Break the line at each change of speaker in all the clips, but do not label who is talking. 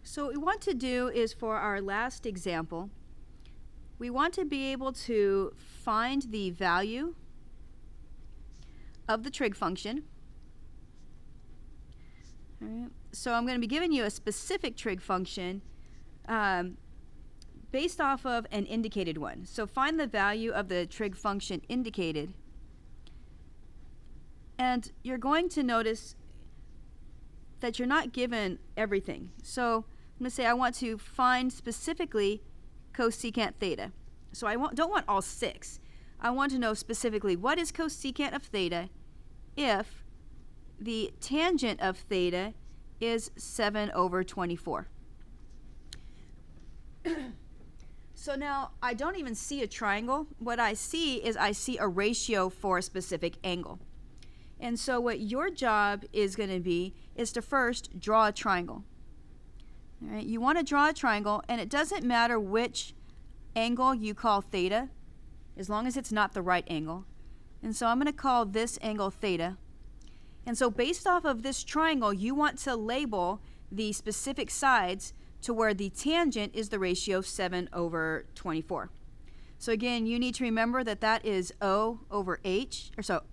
So what we want to do is, for our last example, we want to be able to find the value of the trig function. All right. So I'm going to be giving you a specific trig function based off of an indicated one. So find the value of the trig function indicated. And you're going to notice that you're not given everything. So I'm going to say I want to find specifically cosecant theta. So I don't want all 6. I want to know specifically what is cosecant of theta if the tangent of theta is 7/24. So now I don't even see a triangle. What I see is I see a ratio for a specific angle. And so what your job is going to be is to first draw a triangle. All right, you want to draw a triangle, and it doesn't matter which angle you call theta, as long as it's not the right angle. And so I'm going to call this angle theta. And so based off of this triangle, you want to label the specific sides to where the tangent is the ratio of 7/24. So again, you need to remember that that is O over H, or so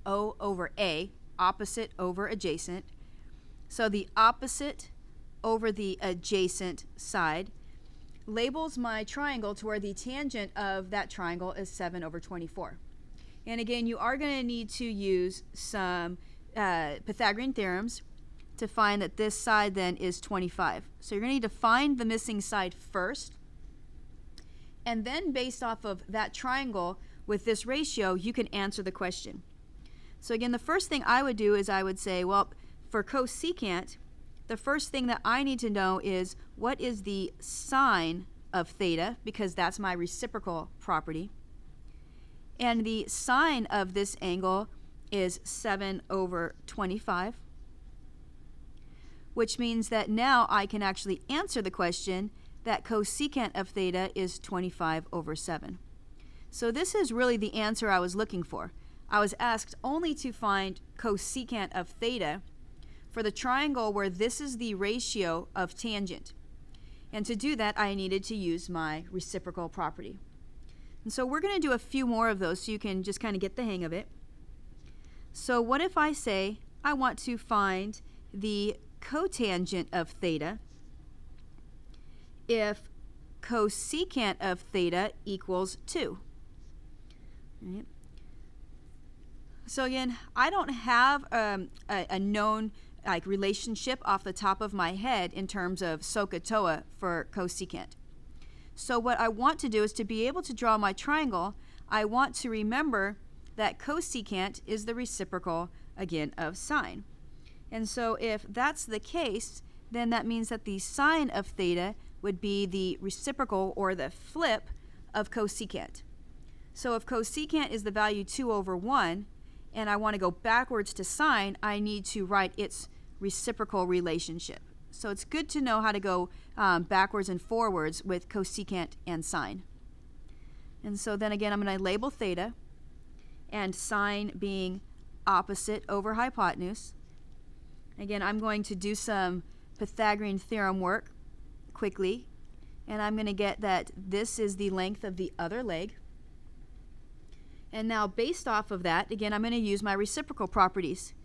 O over A, opposite over adjacent. So the opposite over the adjacent side labels my triangle to where the tangent of that triangle is 7/24. And again, you are going to need to use some Pythagorean theorems to find that this side then is 25. So you're going to need to find the missing side first, and then based off of that triangle with this ratio, you can answer the question. So again, the first thing I would do is I would say, well, for cosecant, the first thing that I need to know is what is the sine of theta, because that's my reciprocal property. And the sine of this angle is 7/25, which means that now I can actually answer the question that cosecant of theta is 25/7. So this is really the answer I was looking for. I was asked only to find cosecant of theta for the triangle where this is the ratio of tangent. And to do that, I needed to use my reciprocal property. And so we're going to do a few more of those so you can just kind of get the hang of it. So what if I say I want to find the cotangent of theta if cosecant of theta equals 2? Right. So again, I don't have a known relationship off the top of my head in terms of SOHCAHTOA for cosecant. So what I want to do is to be able to draw my triangle, I want to remember that cosecant is the reciprocal, again, of sine. And so if that's the case, then that means that the sine of theta would be the reciprocal, or the flip, of cosecant. So if cosecant is the value 2/1, and I want to go backwards to sine, I need to write its reciprocal relationship. So it's good to know how to go backwards and forwards with cosecant and sine. And so then again, I'm going to label theta, and sine being opposite over hypotenuse. Again, I'm going to do some Pythagorean theorem work quickly, and I'm going to get that this is the length of the other leg. And now based off of that, again, I'm going to use my reciprocal properties.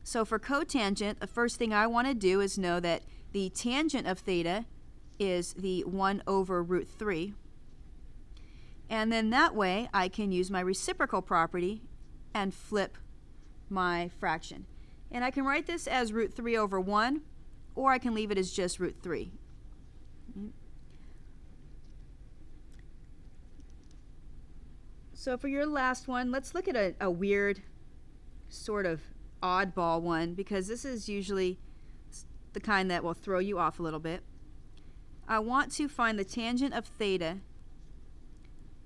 So for cotangent, the first thing I want to do is know that the tangent of theta is the 1/√3. And then that way I can use my reciprocal property and flip my fraction. And I can write this as √3/1, or I can leave it as just √3. So for your last one, let's look at a weird, sort of oddball one, because this is usually the kind that will throw you off a little bit. I want to find the tangent of theta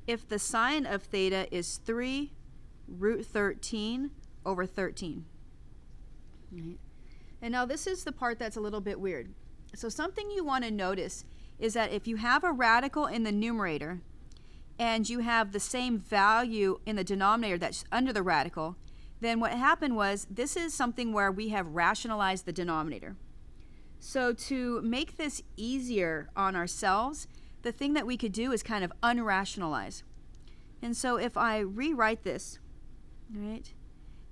if the sine of theta is 3√13/13. Right. And now this is the part that's a little bit weird. So something you want to notice is that if you have a radical in the numerator and you have the same value in the denominator that's under the radical, then what happened was, this is something where we have rationalized the denominator. So to make this easier on ourselves, the thing that we could do is kind of unrationalize. And so if I rewrite this, right,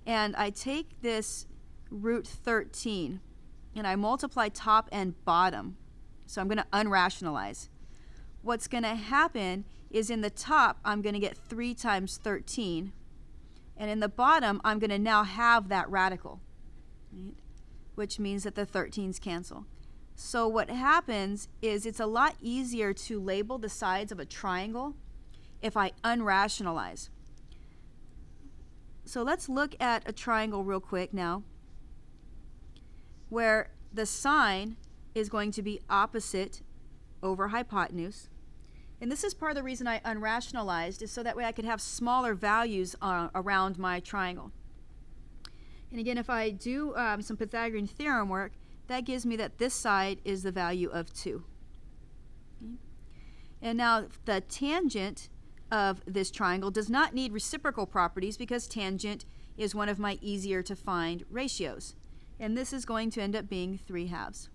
and I take this root 13 and I multiply top and bottom, so I'm going to unrationalize. What's going to happen is in the top, I'm going to get 3 times 13. And in the bottom, I'm going to now have that radical, right? Which means that the 13s cancel. So what happens is it's a lot easier to label the sides of a triangle if I unrationalize. So let's look at a triangle real quick now, where the sine is going to be opposite over hypotenuse. And this is part of the reason I unrationalized, is so that way I could have smaller values around my triangle. And again, if I do some Pythagorean theorem work, that gives me that this side is the value of 2. Okay. And now the tangent of this triangle does not need reciprocal properties because tangent is one of my easier to find ratios. And this is going to end up being 3/2.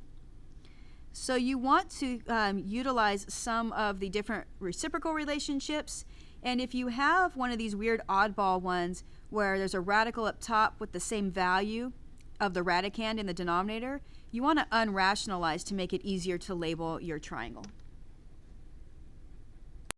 So you want to utilize some of the different reciprocal relationships. And if you have one of these weird oddball ones where there's a radical up top with the same value of the radicand in the denominator, you want to unrationalize to make it easier to label your triangle.